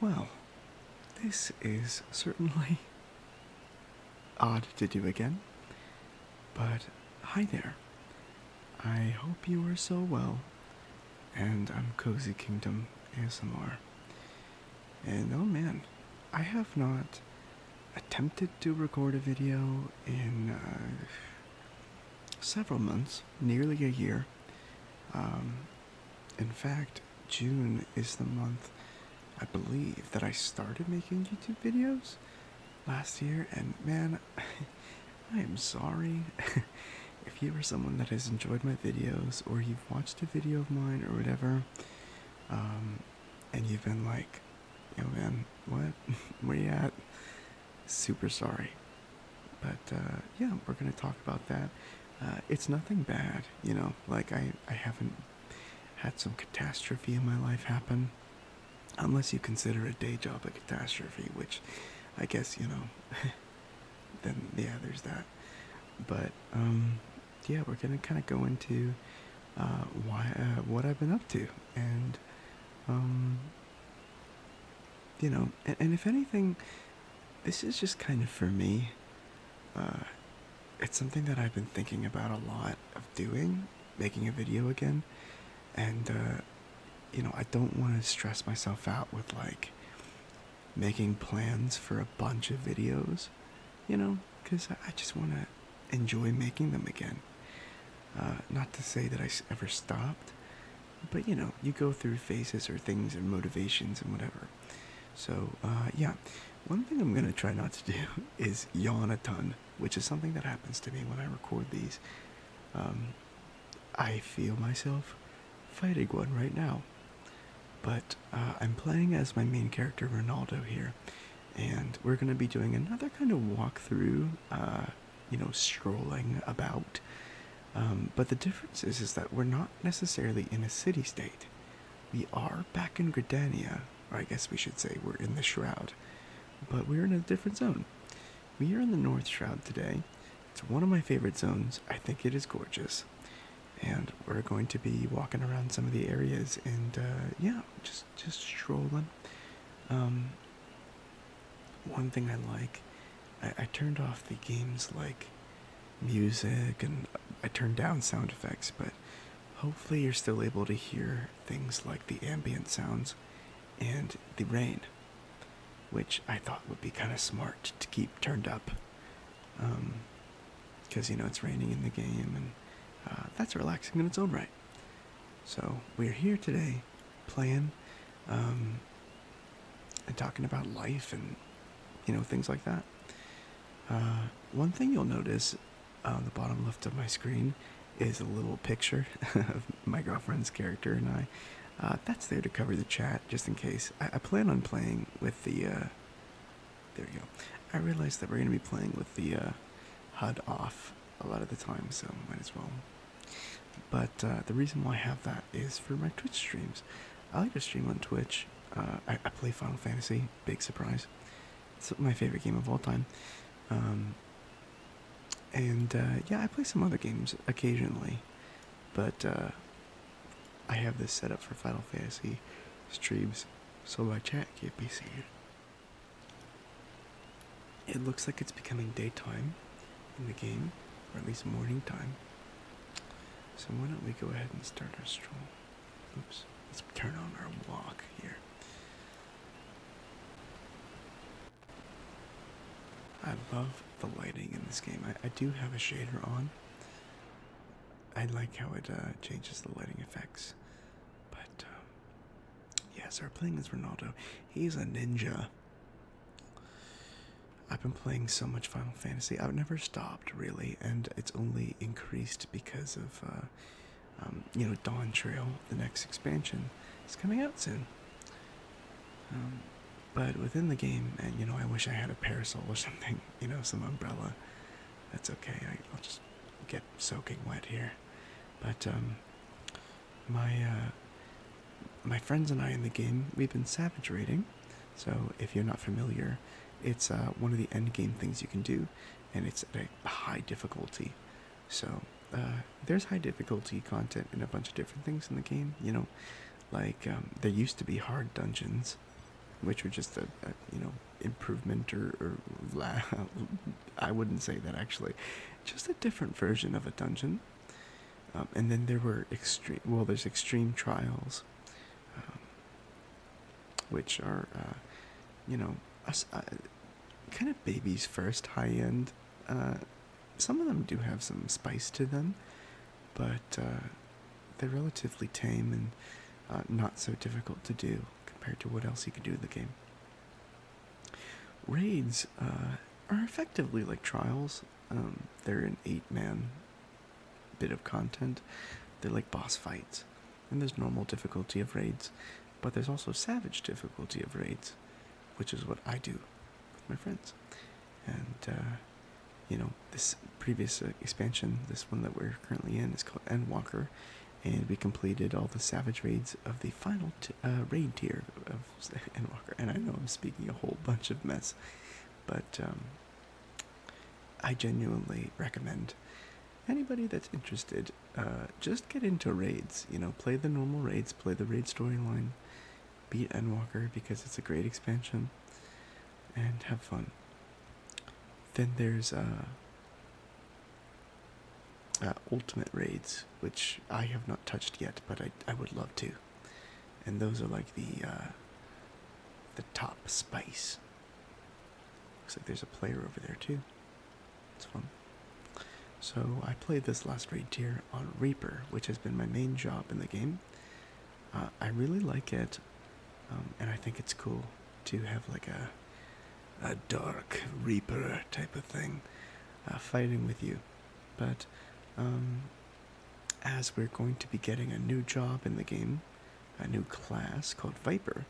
Well, this is certainly odd to do again, but hi there. I hope you are so well, and I'm Cozy Kingdom ASMR. And oh man, I have not attempted to record a video in several months, nearly a year. Um, in fact, June is the month, I believe, that I started making YouTube videos last year, and man, I am sorry if you are someone that has enjoyed my videos or you've watched a video of mine or whatever, and you've been like, yo man, what? Where you at? Super sorry. But yeah, we're gonna talk about that. It's nothing bad, like I haven't had some catastrophe in my life happen. Unless you consider a day job a catastrophe, which I guess, then yeah, there's that. But yeah, we're gonna kind of go into what I've been up to, and and if anything, this is just kind of for me. Uh, it's something that I've been thinking about a lot of doing, making a video again, and I don't want to stress myself out with like making plans for a bunch of videos, because I just want to enjoy making them again. Not to say that I ever stopped, but you go through phases or things and motivations and whatever. So, yeah, one thing I'm gonna try not to do is yawn a ton, which is something that happens to me when I record these. I feel myself fighting one right now. But I'm playing as my main character, Ronaldo, here, and we're going to be doing another kind of walkthrough, strolling about. But the difference is that we're not necessarily in a city-state. We are back in Gridania, or I guess we should say we're in the Shroud, but we're in a different zone. We are in the North Shroud today. It's one of my favorite zones. I think it is gorgeous. And we're going to be walking around some of the areas and yeah, just strolling. One thing I like, I turned off the game's like music and I turned down sound effects, but hopefully you're still able to hear things like the ambient sounds and the rain, which I thought would be kind of smart to keep turned up, because it's raining in the game, and that's relaxing in its own right. So we're here today playing and talking about life and things like that. One thing you'll notice on the bottom left of my screen is a little picture of my girlfriend's character and I. That's there to cover the chat just in case. I plan on playing with the there we go. I realized that we're going to be playing with the HUD off a lot of the time, so might as well. But the reason why I have that is for my Twitch streams. I like to stream on Twitch. I play Final Fantasy, big surprise. It's my favorite game of all time. And yeah, I play some other games occasionally. But I have this set up for Final Fantasy streams, so my chat can't be seen. It looks like it's becoming daytime in the game, or at least morning time. So why don't we go ahead and start our stroll. Oops, let's turn on our walk here. I love the lighting in this game. I do have a shader on. I like how it changes the lighting effects. But yeah, so we're playing as Ronaldo. He's a ninja. I've been playing so much Final Fantasy. I've never stopped, really, and it's only increased because of, Dawn Trail, the next expansion. It's coming out soon. But within the game, and, I wish I had a parasol or something, some umbrella. That's okay, I'll just get soaking wet here. But, my friends and I in the game, we've been savage raiding. So, if you're not familiar, it's one of the end game things you can do, and it's at a high difficulty. So there's high difficulty content in a bunch of different things in the game. Like there used to be hard dungeons, which were just a improvement or I wouldn't say that actually, just a different version of a dungeon. And then there were there's extreme trials, um, which are, you know, kind of baby's first high end. Some of them do have some spice to them, but they're relatively tame and not so difficult to do compared to what else you can do in the game. Raids are effectively like trials. They're an 8-man bit of content. They're like boss fights. And there's normal difficulty of raids, but there's also savage difficulty of raids, which is what I do with my friends. And, this previous expansion, this one that we're currently in, is called Endwalker, and we completed all the savage raids of the final raid tier of Endwalker. And I know I'm speaking a whole bunch of mess, but I genuinely recommend anybody that's interested, just get into raids. Play the normal raids, play the raid storyline, beat Endwalker because it's a great expansion, and have fun. Then there's ultimate raids, which I have not touched yet, but I would love to. And those are like the top spice. Looks like there's a player over there too. It's fun. So I played this last raid tier on Reaper, which has been my main job in the game. I really like it, and I think it's cool to have like a dark Reaper type of thing fighting with you. But as we're going to be getting a new job in the game, a new class called Viper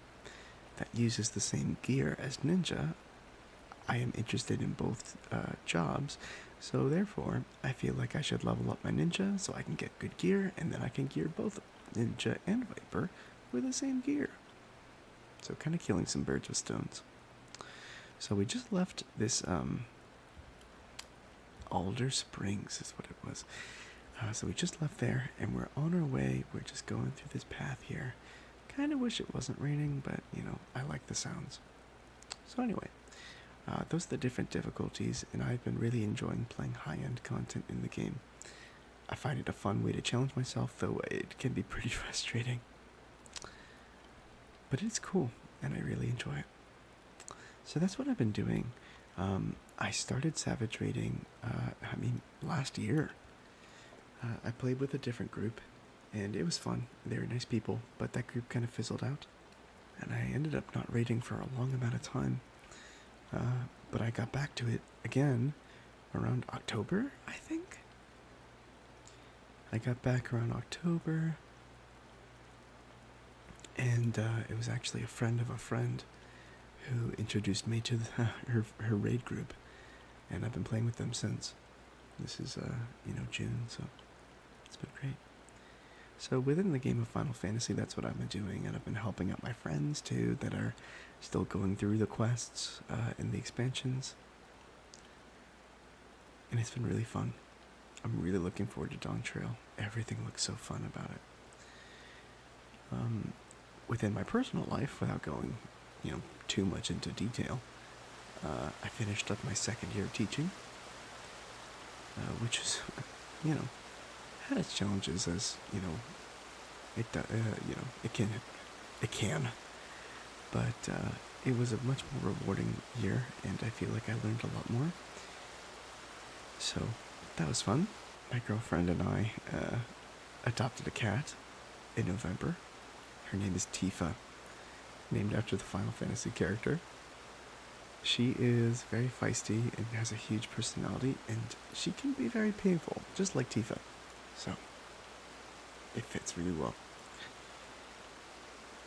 that uses the same gear as Ninja, I am interested in both jobs. So therefore, I feel like I should level up my Ninja so I can get good gear, and then I can gear both Ninja and Viper with the same gear. So kind of killing some birds with stones. So we just left this Alder Springs is what it was. So we just left there, and we're on our way. We're just going through this path here. Kind of wish it wasn't raining, but, I like the sounds. So anyway, those are the different difficulties, and I've been really enjoying playing high-end content in the game. I find it a fun way to challenge myself, though it can be pretty frustrating. But it's cool, and I really enjoy it. So that's what I've been doing. I started Savage Raiding, last year. I played with a different group, and it was fun. They were nice people, but that group kind of fizzled out. And I ended up not raiding for a long amount of time. But I got back to it again around October, I think. I got back around October, and it was actually a friend of a friend who introduced me to her raid group, and I've been playing with them since. This is, June, so it's been great. So within the game of Final Fantasy, that's what I've been doing, and I've been helping out my friends, too, that are still going through the quests and the expansions. And it's been really fun. I'm really looking forward to Dawn Trail. Everything looks so fun about it. Within my personal life, without going, too much into detail, I finished up my second year of teaching, which is, had its challenges as, it can, but it was a much more rewarding year, and I feel like I learned a lot more. So that was fun. My girlfriend and I adopted a cat in November. Her name is Tifa, named after the Final Fantasy character. She is very feisty and has a huge personality, and she can be very painful, just like Tifa. So it fits really well.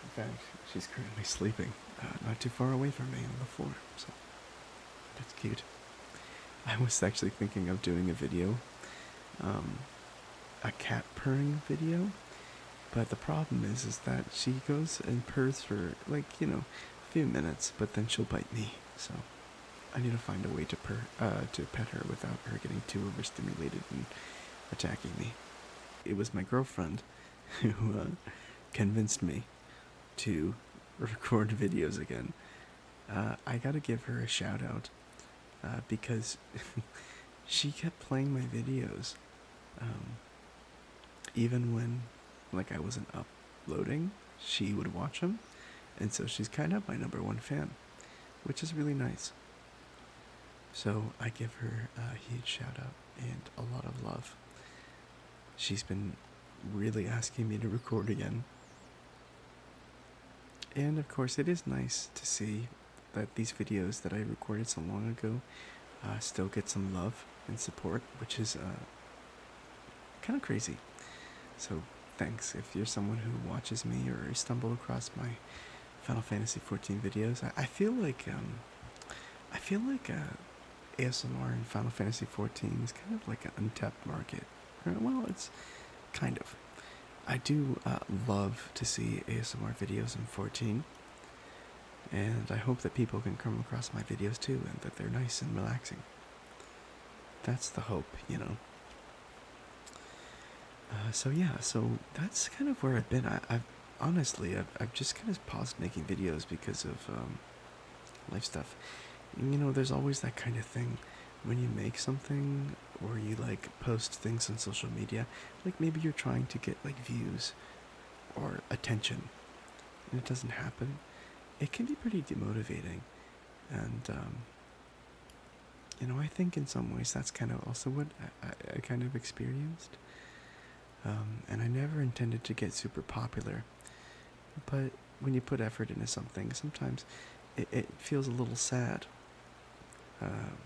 In fact, she's currently sleeping not too far away from me on the floor, so that's cute. I was actually thinking of doing a video, a cat purring video, but the problem is that she goes and purrs for a few minutes, but then she'll bite me, so I need to find a way to pet her without her getting too overstimulated and attacking me. It was my girlfriend who convinced me to record videos again. I gotta give her a shout out because she kept playing my videos even when like I wasn't uploading. She would watch them, and so she's kind of my number one fan, which is really nice. So I give her a huge shout out and a lot of love. She's been really asking me to record again. And of course, it is nice to see that these videos that I recorded so long ago still get some love and support, which is kind of crazy. So thanks if you're someone who watches me or stumbled across my Final Fantasy XIV videos. I feel like ASMR in Final Fantasy XIV is kind of like an untapped market. Well, it's kind of. I do love to see ASMR videos in 14, and I hope that people can come across my videos too, and that they're nice and relaxing. That's the hope, you know. So that's kind of where I've been. I've honestly, I've just kind of paused making videos because of life stuff. You know, there's always that kind of thing when you make something or you like post things on social media, like maybe you're trying to get like views or attention and it doesn't happen. It can be pretty demotivating. And you know, I think in some ways that's kind of also what I kind of experienced. And I never intended to get super popular, but when you put effort into something, sometimes it feels a little sad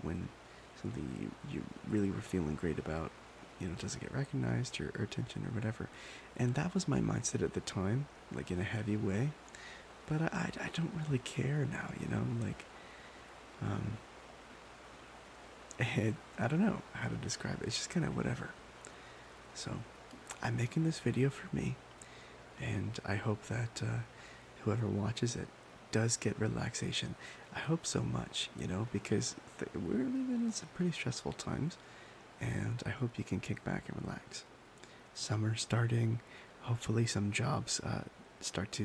when something you really were feeling great about, you know, doesn't get recognized or attention or whatever. And that was my mindset at the time, like in a heavy way. But I don't really care now, you know, like, I don't know how to describe it. It's just kind of whatever. So I'm making this video for me, and I hope that whoever watches it does get relaxation. I hope so much, you know, because we're living in some pretty stressful times, and I hope you can kick back and relax. Summer starting, hopefully some jobs start to,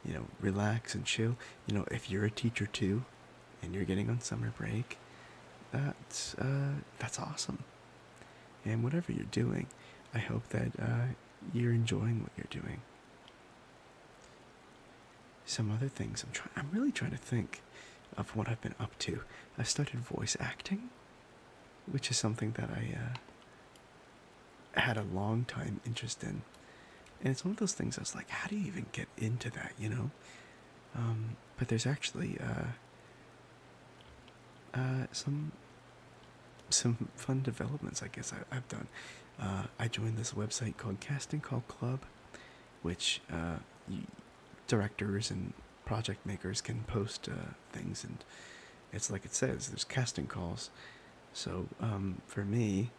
you know, relax and chill. You know, if you're a teacher too, and you're getting on summer break, that's awesome. And whatever you're doing, I hope that you're enjoying what you're doing. Some other things I'm really trying to think of what I've been up to. I started voice acting, which is something that I had a long time interest in. And it's one of those things I was like, how do you even get into that, you know? But there's actually some fun developments, I guess, I've done. I joined this website called Casting Call Club, which directors and project makers can post things, and it's like it says, there's casting calls. So for me,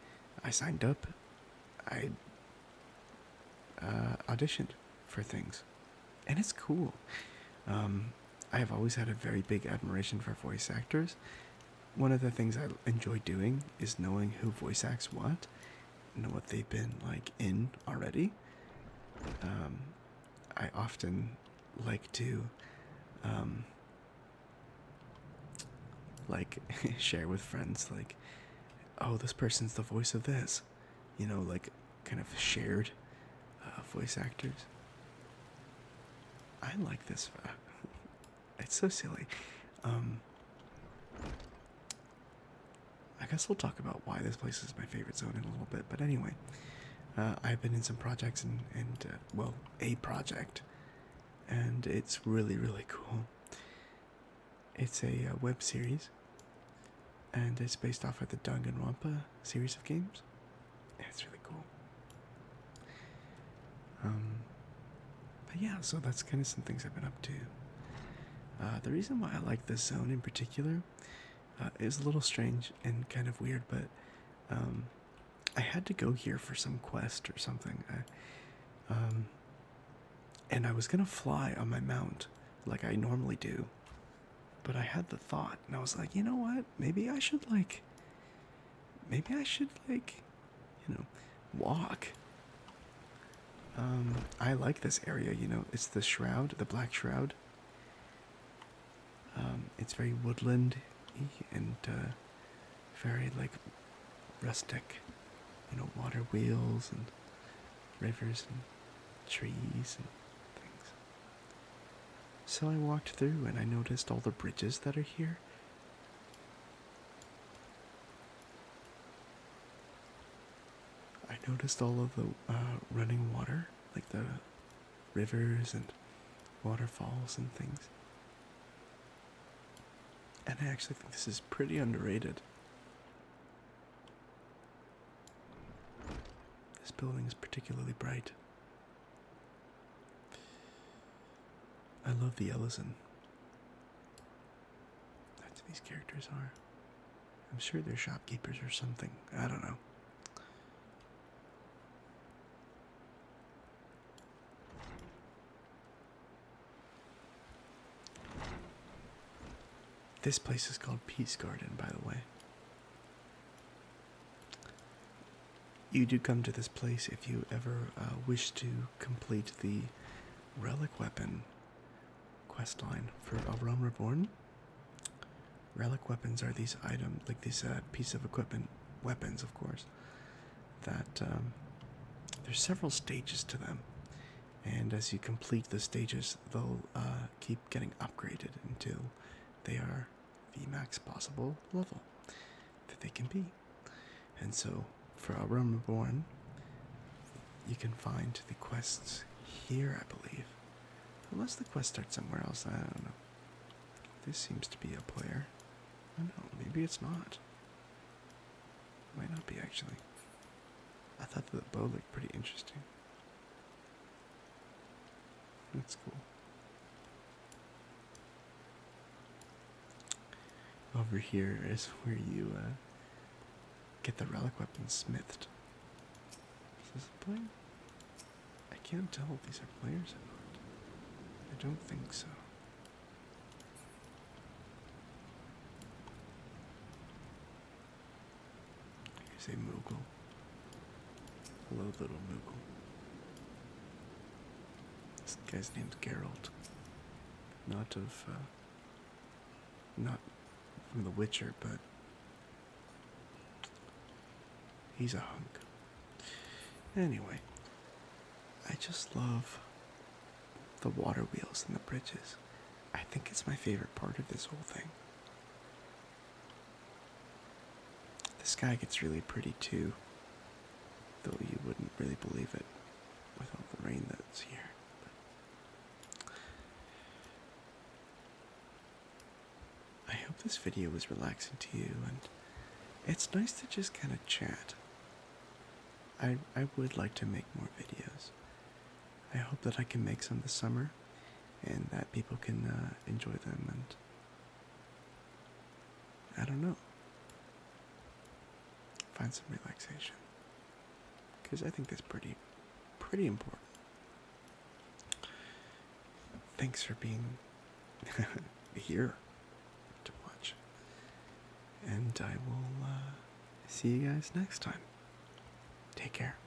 I signed up. I auditioned for things, and it's cool. I have always had a very big admiration for voice actors. One of the things I enjoy doing is knowing who voice acts what, know what they've been like in already. I often like to like share with friends, like, oh, this person's the voice of this, you know, like kind of shared voice actors. I like this. It's so silly. I guess we'll talk about why this place is my favorite zone in a little bit. But anyway, I've been in some projects and well, a project, and it's really, really cool. It's a web series, and it's based off of the Danganronpa series of games. Yeah, it's really cool. But yeah, so that's kind of some things I've been up to. The reason why I like this zone in particular is a little strange and kind of weird, but I had to go here for some quest or something. And I was gonna fly on my mount like I normally do, but I had the thought, and I was like, you know what? Maybe I should you know, walk. I like this area, you know. It's the shroud, the black shroud. It's very woodland and very like rustic, water wheels and rivers and trees and things. So I walked through and I noticed all the bridges that are here. I noticed all of the running water, like the rivers and waterfalls and things. And I actually think this is pretty underrated. This building is particularly bright. I love the Ellison. That's what these characters are. I'm sure they're shopkeepers or something. I don't know. This place is called Peace Garden, by the way. You do come to this place if you ever wish to complete the relic weapon questline for A Realm Reborn. Relic weapons are these items, like these piece of equipment, weapons, of course, that there's several stages to them. And as you complete the stages, they'll keep getting upgraded until they are the max possible level that they can be. And so, for A Realm Reborn, you can find the quests here, I believe. Unless the quest starts somewhere else, I don't know. This seems to be a player. I don't know, maybe it's not. Might not be, actually. I thought the bow looked pretty interesting. That's cool. Over here is where you get the relic weapon smithed. Is this a player? I can't tell if these are players or not. I don't think so. Here's a Moogle. Hello, little Moogle. This guy's name's Geralt. Not from The Witcher, but he's a hunk. Anyway, I just love the water wheels and the bridges. I think it's my favorite part of this whole thing. The sky gets really pretty too, though you wouldn't really believe it with all the rain that's here. I hope this video was relaxing to you, and it's nice to just kind of chat. I would like to make more videos. I hope that I can make some this summer, and that people can enjoy them, and I don't know, find some relaxation, because I think that's pretty important. Thanks for being here to watch, and I will see you guys next time. Take care.